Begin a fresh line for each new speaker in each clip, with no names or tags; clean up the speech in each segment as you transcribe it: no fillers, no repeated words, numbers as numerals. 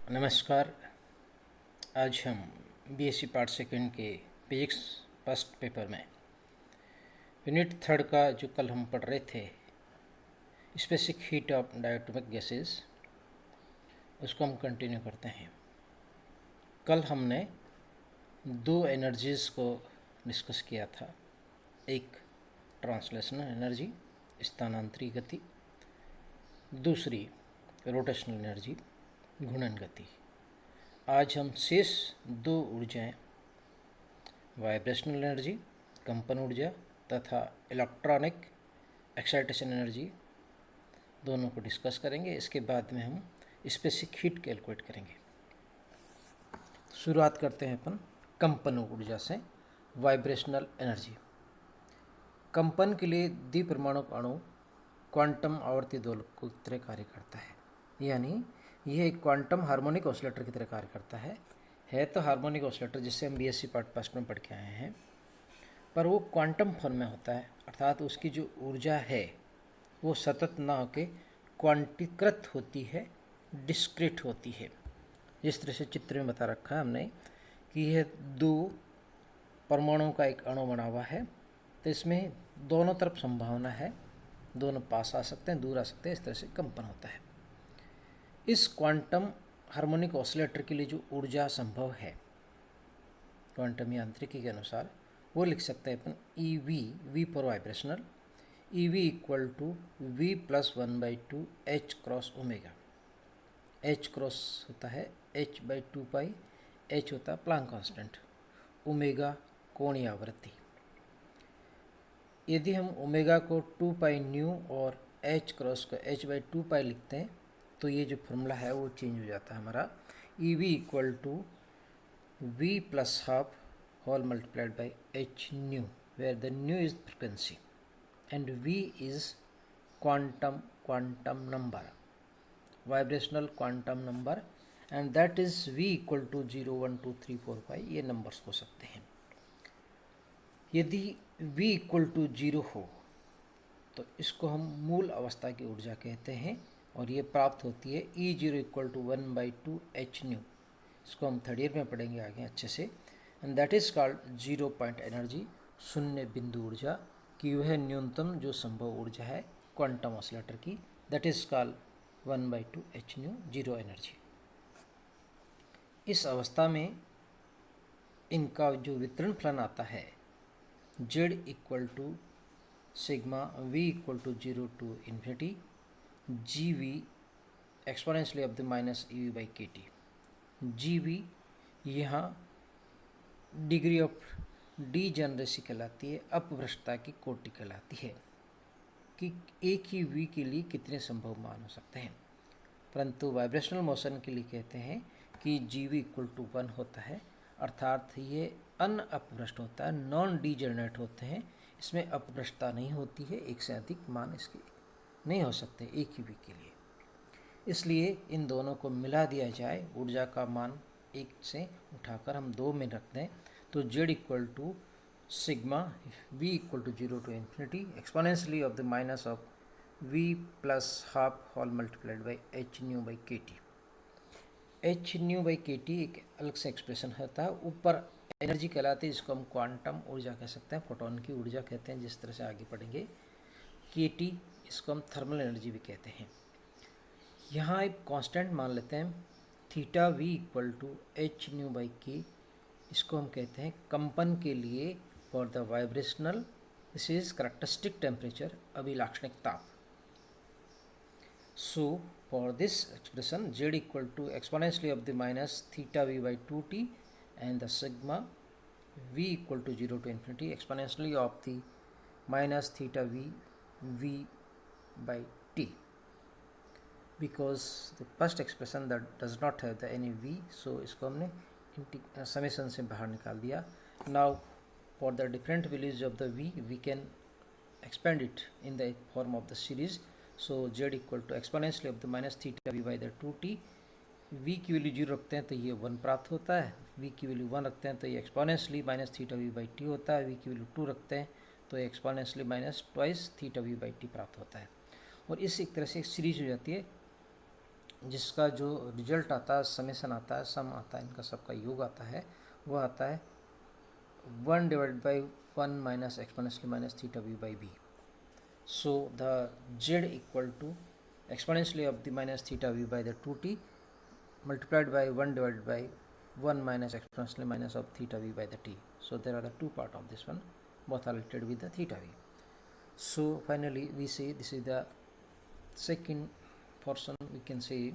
नमस्कार। आज हम बीएससी पार्ट सेकंड के फिजिक्स फर्स्ट पेपर में यूनिट थर्ड का जो कल हम पढ़ रहे थे specific heat of diatomic gases, उसको हम कंटिन्यू करते हैं। कल हमने दो एनर्जीज़ को डिस्कस किया था। एक ट्रांसलेशनल एनर्जी, स्थानांतरी गति, दूसरी रोटेशनल एनर्जी, घूर्णन गति। आज हम शेष दो ऊर्जाएं वाइब्रेशनल एनर्जी, कंपन ऊर्जा तथा इलेक्ट्रॉनिक एक्साइटेशन एनर्जी दोनों को डिस्कस करेंगे। इसके बाद में हम स्पेसिफिक हीट कैलकुलेट करेंगे। शुरुआत करते हैं अपन कंपन ऊर्जा से। Vibrational energy. कंपन के लिए द्विपरमाणुक अणु क्वांटम आवर्ती दोलक की तरह कार्य करता है, यानी यह एक क्वांटम हार्मोनिक ऑसिलेटर की तरह कार्य करता है तो हार्मोनिक ऑसिलेटर जिससे हम बीएससी पार्ट फर्स्ट में पढ़ के आए हैं, पर वो क्वांटम फॉर्म में होता है, अर्थात उसकी जो ऊर्जा है वो सतत ना होकर क्वांटीकृत होती है, डिस्क्रीट होती है। जिस तरह से चित्र में बता रखा है हमने कि यह दो परमाणुओं का एक अणु बना हुआ है, तो इसमें दोनों तरफ संभावना है, दोनों पास आ सकते हैं, दूर आ सकते हैं। इस तरह से कंपन होता है। इस क्वांटम हार्मोनिक ऑसिलेटर के लिए जो ऊर्जा संभव है क्वांटम यांत्रिकी के अनुसार, वो लिख सकते हैं अपन E V for vibrational, E V equal to V plus 1/2 H cross omega. H cross होता है h/2 एच होता है प्लांक कांस्टेंट, ओमेगा कोणीय आवृत्ति। यदि हम ओमेगा को 2 न्यू और एच क्रॉस को h/2 लिखते हैं तो ये जो फॉर्मूला है वो चेंज हो जाता है हमारा। E V equal to V plus half whole multiplied by H nu, where the nu is frequency and V is quantum number, vibrational quantum number, and that is v equal to 0 1 2 3 4 5। ये numbers हो सकते हैं। यदि v equal to 0 हो तो इसको हम मूल अवस्था की ऊर्जा कहते हैं, और ये प्राप्त होती है E0 equal to 1/2 H new. इसको हम थर्ड ईयर में पढ़ेंगे आगे अच्छे से। And that is called 0 point energy, शून्य बिंदु ऊर्जा की वह न्यूनतम जो संभव ऊर्जा है क्वांटम ऑसिलेटर की, that is called 1/2 H new, zero energy. इस अवस्था में इनका जो वितरण फलन आता है z equal to sigma v equal to 0 to infinity G V exponentially of the minus E V by K T. G V यहाँ डिग्री ऑफ डीजेनरेसी कहलाती है, अपभ्रष्टता की कोटि कहलाती है कि एक ही v के लिए कितने संभव मान हो सकते हैं। परंतु वाइब्रेशनल मोशन के लिए कहते हैं कि जी वी इक्वल टू 1 होता है, अर्थात ये अनअपभ्रष्ट होता है, नॉन डीजेनरेट होते हैं। इसमें अपभ्रष्टता नहीं होती है, एक से अधिक मान इसके नहीं हो सकते एक ही वी के लिए। इसलिए इन दोनों को मिला दिया जाए, ऊर्जा का मान एक से उठाकर हम दो में रख दें तो z equal to sigma v equal to 0 to infinity exponentially of the minus of v plus half whole multiplied by H nu by K T. H nu by K T एक अलग से एक्सप्रेशन होता है, ऊपर energy कहलाती है, जिसको हम क्वांटम ऊर्जा कह सकते हैं, फोटोन की ऊर्जा कहते हैं, जिस तरह से आगे पढ़ेंगे। के टी इसको हम थर्मल एनर्जी भी कहते हैं। यहाँ एक कांस्टेंट मान लेते हैं theta V equal to H nu by K. इसको हम कहते हैं कंपन के लिए for the vibrational, this is characteristic temperature, अभिलाक्षणिक ताप। So for this expression z equal to exponentially of the minus theta V by 2t and the sigma v equal to 0 to infinity exponentially of the minus theta v by t, because the first expression that does not have the any v, so इसको हमने summation से बाहर निकाल दिया। now for the different values of the v we can expand it in the form of the series, so z equal to exponentially of the minus theta v by the 2t। v की value 0 रखते हैं तो ये 1 प्राप्त होता है, v की value 1 रखते हैं तो ये exponentially minus theta v by T होता है, v की वैल्यू 2 रखते हैं तो ये exponentially minus twice theta v by T प्राप्त होता है। और इस एक तरह से एक सीरीज हो जाती है जिसका जो रिजल्ट आता है, समेशन आता है, सम आता है, इनका सबका योग आता है, वो आता है 1 divided by 1 minus exponential minus theta V by B. So the z equal to exponentially of the minus theta v by the 2t multiplied by 1 divided by 1 minus exponentially minus of theta v by the t. So there are the two part of this one, both are related with the theta v. So finally we say this is the second portion. We can say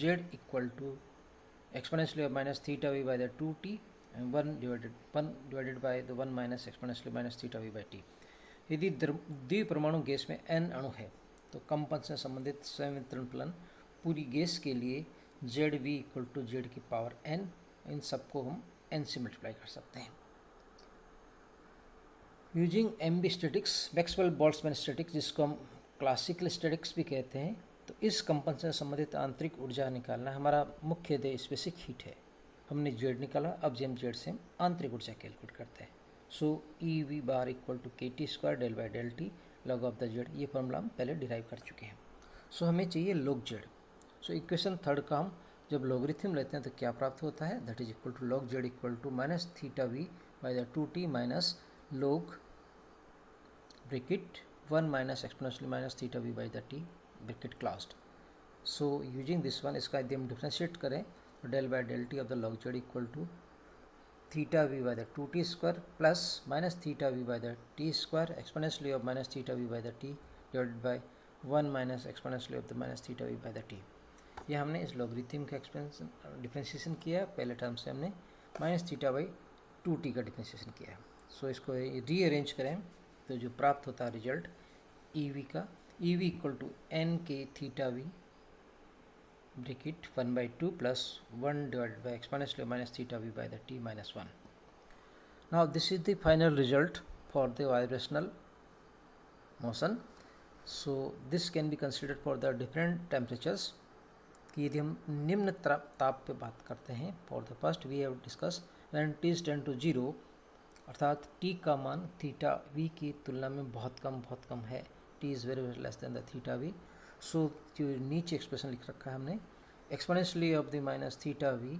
z equal to exponentially of minus theta v by the 2t and 1 divided by the 1 minus exponentially minus theta v by t. यदि द्विपरमाणु gas में n अणु है तो कंपन से संबंधित संवितरण फलन पूरी गैस के लिए Z V equal to Z की पावर n, इन सबको हम n से मल्टीप्लाई कर सकते हैं. Using MB statistics, Maxwell Boltzmann statistics, जिसको हम क्लासिकल स्टैटिक्स भी कहते हैं, तो इस कंपन से संबंधित आंतरिक ऊर्जा निकालना हमारा मुख्य ध्येय स्पेसिफिक हीट है. हमने जेड निकाला, अब जेम जेड से हम आंतरिक ऊर्जा कैलकुलेट करते हैं. So E V bar equal to K T square del by del T log of the Z. ये फॉर्मूला हम पहले डिराइव कर चुके हैं. सो हमें चाहिए log Z. So equation third का हम जब लॉगरिथम लेते हैं तो क्या प्राप्त होता है, that is equal to log Z equal to minus theta V by the 2t minus log bracket 1 minus exponential minus theta V by the T bracket closed. So using this one, इसका यदि हम differentiate करें तो del by del T of the log Z equal to theta v by the 2t square plus minus theta v by the t square exponentially of minus theta v by the t divided by 1 minus exponentially of the minus theta v by the t. ये हमने इस logarithm का differentiation किया. पहले term से हमने minus theta by 2t का differentiation किया. सो इसको रीअरेंज करें तो जो प्राप्त होता है रिजल्ट ई वी का, E V equal to N K theta V bracket 1 by 2 plus 1 divided by exponentially minus theta v by the t minus 1. Now this is the final result for the vibrational motion. So this can be considered for the different temperatures. कि यदि हम निम्न ताप पे बात करते हैं, for the first we have discussed when t is tend to 0, अर्थात t का मान थीटा v की तुलना में बहुत कम है. t is very less than the theta v. सो जो नीचे एक्सप्रेशन लिख रखा है हमने, exponentially of the minus theta V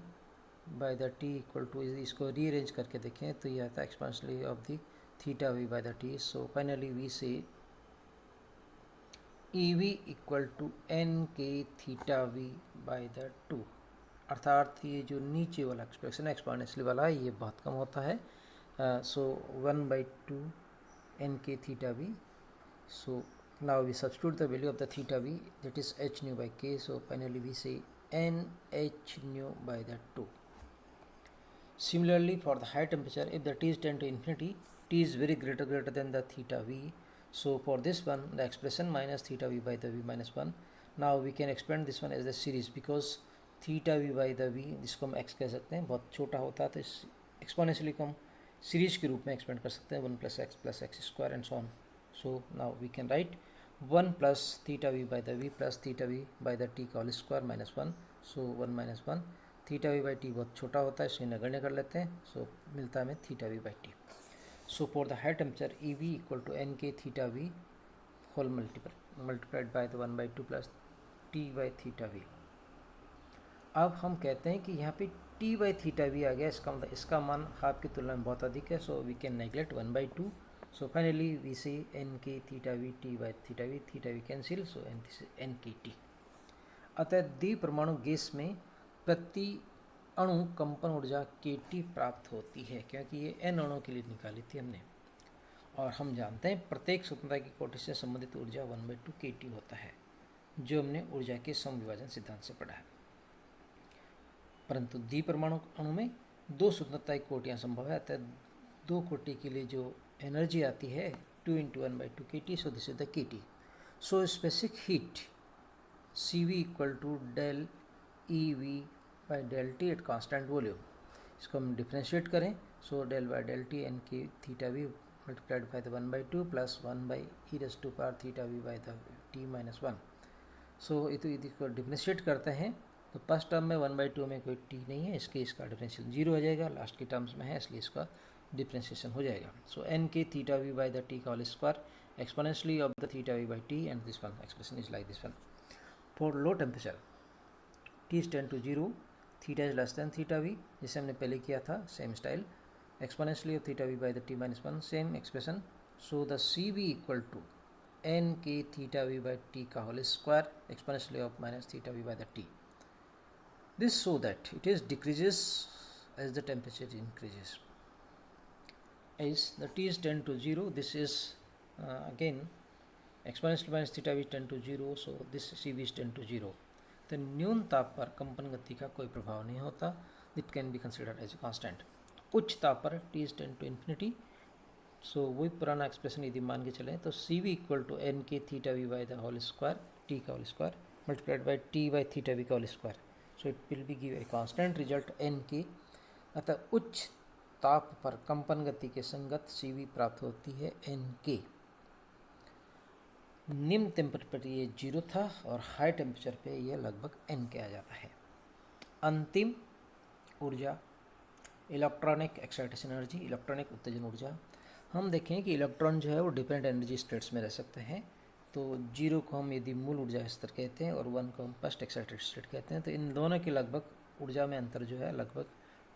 by the T equal to, इसको रीअरेंज करके देखें तो ये आता है exponentially of the theta V by the T. So finally we say E V equal to N K theta V by the 2. अर्थात ये जो नीचे वाला एक्सप्रेशन है एक्सपोनेंशियली वाला, ये बहुत कम होता है. So 1 by 2 N K theta V. So now we substitute the value of the theta v, that is h nu by k. So finally we say n h nu by the 2. Similarly for the high temperature, if the t is tend to infinity, t is very greater than the theta v. So for this one the expression minus theta v by the v minus 1. Now we can expand this one as the series because theta v by the v, जिसको हम x कह सकते हैं, बहुत छोटा होता है, तो इस एक्सपोनेंशियली को हम सीरीज के रूप में एक्सपेंड कर सकते हैं 1 plus x square and so on. So now we can write 1 plus theta v by the v plus theta v by the t का whole square minus 1. So 1 minus 1, theta V by T बहुत छोटा होता है, इसे नगण्य कर लेते हैं. सो मिलता है हमें theta V by T. So for the high temperature E V equal to N K theta V whole multiplied by the 1 by 2 plus T by theta V. अब हम कहते हैं कि यहाँ पे टी बाई थीटा वी आ गया, इसका मतलब इसका मान हाफ की तुलना में बहुत अधिक है. So we can neglect 1 by 2. So finally we say n k theta v t by theta v cancel. So n this is n k t. अतः द्विपरमाणु गैस में प्रति अणु कंपन ऊर्जा kT प्राप्त होती है, क्योंकि ये n अणुओं के लिए निकाली थी हमने. और हम जानते हैं प्रत्येक स्वतंत्रता की कोटि से संबंधित ऊर्जा 1 by 2 kT होता है, जो हमने ऊर्जा के समविभाजन सिद्धांत से पढ़ा है. परंतु द्विपरमाणु अणु में दो स्वतंत्रता की कोटियाँ संभव है, अतः दो कोटि के लिए जो एनर्जी आती है 2 into 1 by 2 kT. So this is the kT. So specific heat Cv equal to del EV by del T at constant volume. इसको हम डिफ्रेंशिएट करें. So del by del T n k theta v multiplied by the 1 by 2 plus 1 by e raised to power theta v by the t minus 1. So इसको differentiate करते हैं तो first term में 1 by 2 में कोई t नहीं है, इसका डिफरेंशियल 0 हो जाएगा. लास्ट के टर्म्स में है इसलिए इसका डिफ्रेंशिएशन हो जाएगा. So N K theta V by the T का whole square exponentially of the theta V by T, and this one expression is like this one. For low temperature t is tend to 0, theta is less than theta V, जिसे हमने पहले किया था, same style, exponentially of theta V by the t minus 1, same expression. So the C V equal to N K theta V by T का whole square exponentially of minus theta V by the T. This so that it is decreases as the temperature increases. As the t is tend to 0, this is again exponential minus theta v tend to 0, so this cv is tend to 0. तो न्यून ताप पर कंपन गति का कोई प्रभाव नहीं होता. It can be considered as a constant. उच्च ताप पर t is tend to infinity. सो वही पुराना एक्सप्रेशन यदि मान के चलें तो C V equal to N K theta V by the whole square, T का whole square multiplied by T by theta V का whole square. So it will be give a constant result N K. अतः उच्च ताप पर कंपन गति के संगत सी वी प्राप्त होती है एन के. निम्न टेम्परेचर पर ये 0 था और हाई टेम्परेचर पे ये लगभग एन के आ जाता है. अंतिम ऊर्जा इलेक्ट्रॉनिक एक्साइटेशन एनर्जी, इलेक्ट्रॉनिक उत्तेजन ऊर्जा. हम देखें कि इलेक्ट्रॉन जो है वो डिफरेंट एनर्जी स्टेट्स में रह सकते हैं. तो 0 को हम यदि मूल ऊर्जा स्तर कहते हैं और 1 को हम फर्स्ट एक्साइटेड स्टेट कहते हैं. तो इन दोनों के लगभग ऊर्जा में अंतर जो है लगभग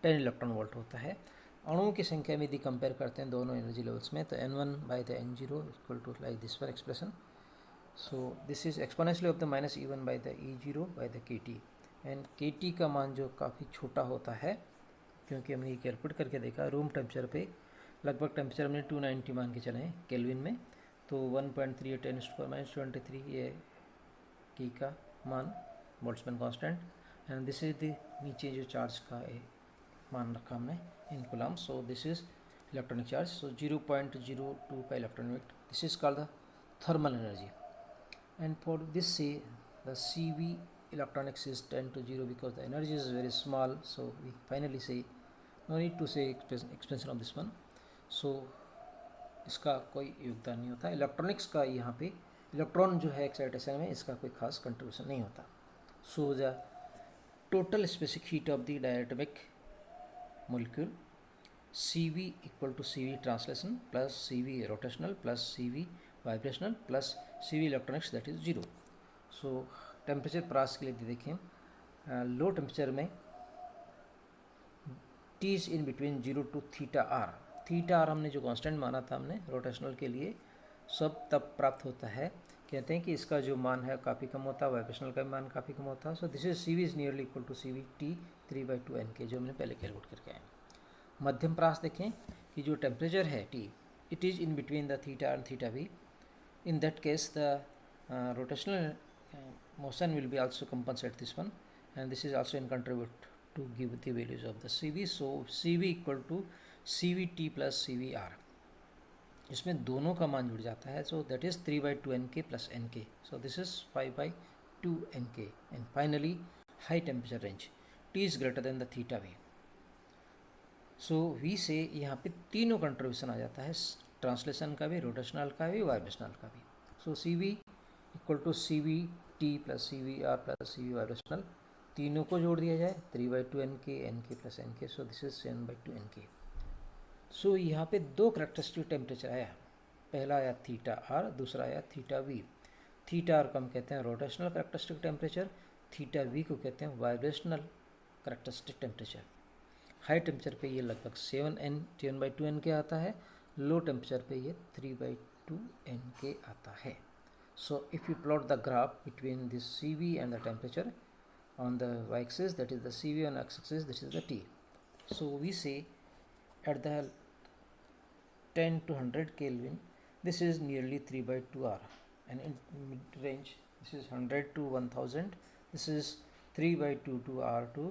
10 इलेक्ट्रॉन वोल्ट होता है. अणुओं की संख्या में यदि कंपेयर करते हैं दोनों एनर्जी लेवल्स में, तो n1 by the n0 equal to like this for expression. So this is exponentially of the minus e1 by the e0 by the kt. And kt का मान जो काफ़ी छोटा होता है, क्योंकि हमने ये कैलकुलेट करके देखा रूम टेम्परेचर पे लगभग टेम्परेचर हमने 290 मान के चले केल्विन में. तो 1.3 10⁻23 ये की का मान Boltzmann constant. And this is the नीचे जो चार्ज का मान रखा हमने in coulomb. So this is electronic charge. So 0.02 का electronic weight. This is called the thermal energy. And for this say the C V electronics is 10 to 0 because the energy is very small. So we finally say no need to say expansion of this one. So इसका कोई योगदान नहीं होता. Electronics का यहाँ पे electron जो है एक्साइटेशन में इसका कोई खास कंट्रीब्यूशन नहीं होता. So the total specific heat of the diatomic molecule C V equal to C V translation plus C V rotational plus C V vibrational plus C V electronics that is 0. So temperature प्रास के लिए देखें, low temperature में T is in between 0 to theta R. Theta R हमने जो constant माना था हमने रोटेशनल के लिए, सब तब प्राप्त होता है. कहते हैं कि इसका जो मान है काफ़ी कम होता है, वाइब्रेशनल का मान काफ़ी कम होता है. So this is C V is nearly equal to C V T 3/2 N K, जो हमने पहले कैलकुलेट करके आए. मध्यम प्रास देखें कि जो टेम्परेचर है T, it is in between the theta and theta V. In that case the rotational motion will be also compensate this one, and this is also in contribute to give the values of the CV. So CV equal to CVT plus CVR. इसमें दोनों का मान जुड़ जाता है. so that is 3/2 NK plus NK. so this is 5/2 NK. and finally high temperature range T is greater than the theta V. so V से यहाँ पे तीनों कंट्रीब्यूशन आ जाता है, ट्रांसलेशन का भी, रोटेशनल का भी, वाइब्रेशनल का भी. so CV equal to C V T plus C V R plus C V vibrational, तीनों को जोड़ दिया जाए 3/2 एन के प्लस एन के. सो दिस इज 7/2 एन के. सो यहाँ पे दो करेक्टरिस्टिक टेम्परेचर आया. पहला आया थीटा आर, दूसरा आया थीटा वी. थीटा आर को हम कहते हैं rotational characteristic temperature, theta V को कहते हैं vibrational characteristic temperature. High temperature पे ये लगभग 7/2 एन के आता है, लो टेम्परेचर पे ये 3/2 एन के आता है. So if you plot the graph between this CV and the temperature on the y-axis, that is the CV, on x-axis this is the T. So we say at the 10 to 100 Kelvin this is nearly 3/2 R, and in mid range this is 100 to 1000, this is 3/2 to R to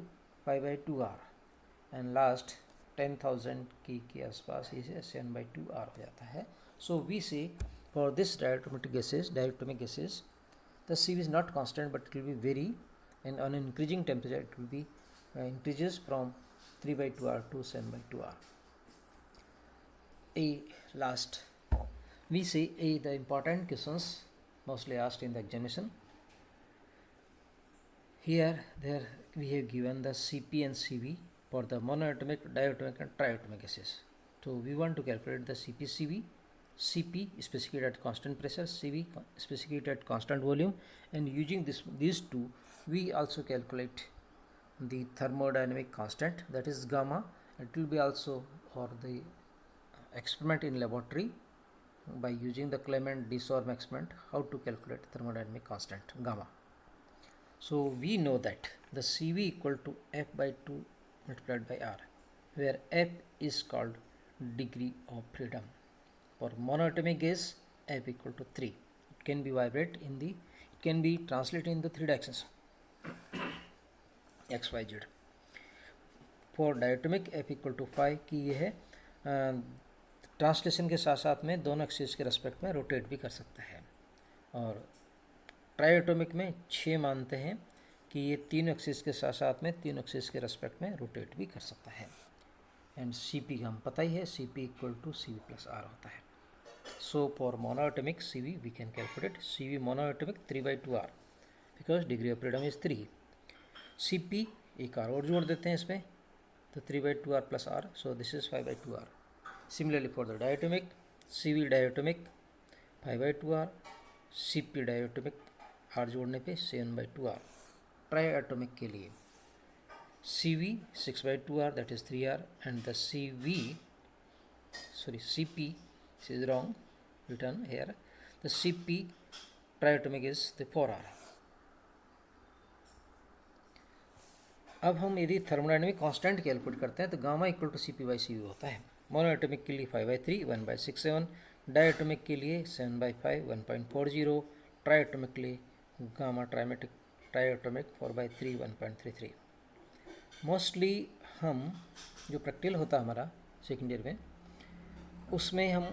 5/2 R, and last 10,000 के आसपास इसे 7/2 R हो जाता है. So we say for this diatomic gases, the CV is not constant but it will be vary, and on increasing temperature it will be increases from 3/2 R to 7/2 R. Last we say the important questions mostly asked in the examination. Here there we have given the CP and CV for the monoatomic, diatomic and triatomic gases. So we want to calculate the CP/CV. CP specified at constant pressure, CV specified at constant volume, and using these two we also calculate the thermodynamic constant, that is gamma. It will be also, or the experiment in laboratory by using the Clement-Desorme experiment, how to calculate thermodynamic constant gamma. So we know that the Cv equal to F by 2 multiplied by R, where F is called degree of freedom. For monoatomic gas, F equal to 3. It can be it can be translated in the 3 directions, x, y, z. For diatomic F equal to 5 की ये है, translation के साथ साथ में दोनों axis के respect में रोटेट भी कर सकता है। और ट्राइएटोमिक में 6 मानते हैं कि ये 3 एक्सिस के साथ साथ में 3 एक्सिस के रेस्पेक्ट में रोटेट भी कर सकता है। एंड Cp का हम पता ही है, Cp equal to Cv plus R होता है। So for monoatomic Cv we can calculate Cv monoatomic 3/2R because degree of freedom is 3। Cp एक R और जोड़ देते हैं इसमें, तो 3/2R plus R, so this is 5/2R। Similarly for the diatomic Cv diatomic 5/2R, Cp diatomic R जोड़ने पे 7/2R। ट्राइएटोमिक के लिए Cv 6/2R, that is 3R, and the Cp, this is wrong written here, the Cp triatomic is the 4R। अब हम यदि thermodynamic constant calculate करते हैं तो गामा इक्वल टू Cp/Cv होता है। मोनोएटोमिक के लिए 5/3 1/67, डायटोमिक के लिए 7/5 1.40, ट्राइएटोमिक के लिए गामा ट्राइएटोमिक 4/3 1.33। मोस्टली हम जो प्रैक्टिकल होता है हमारा सेकेंड ईयर में, उसमें हम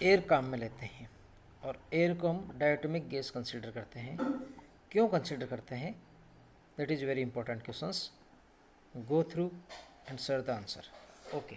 एयर काम में लेते हैं, और एयर को हम डायटोमिक गैस कंसीडर करते हैं। क्यों कंसीडर करते हैं? That is very important questions. Go through and search the answer. Okay.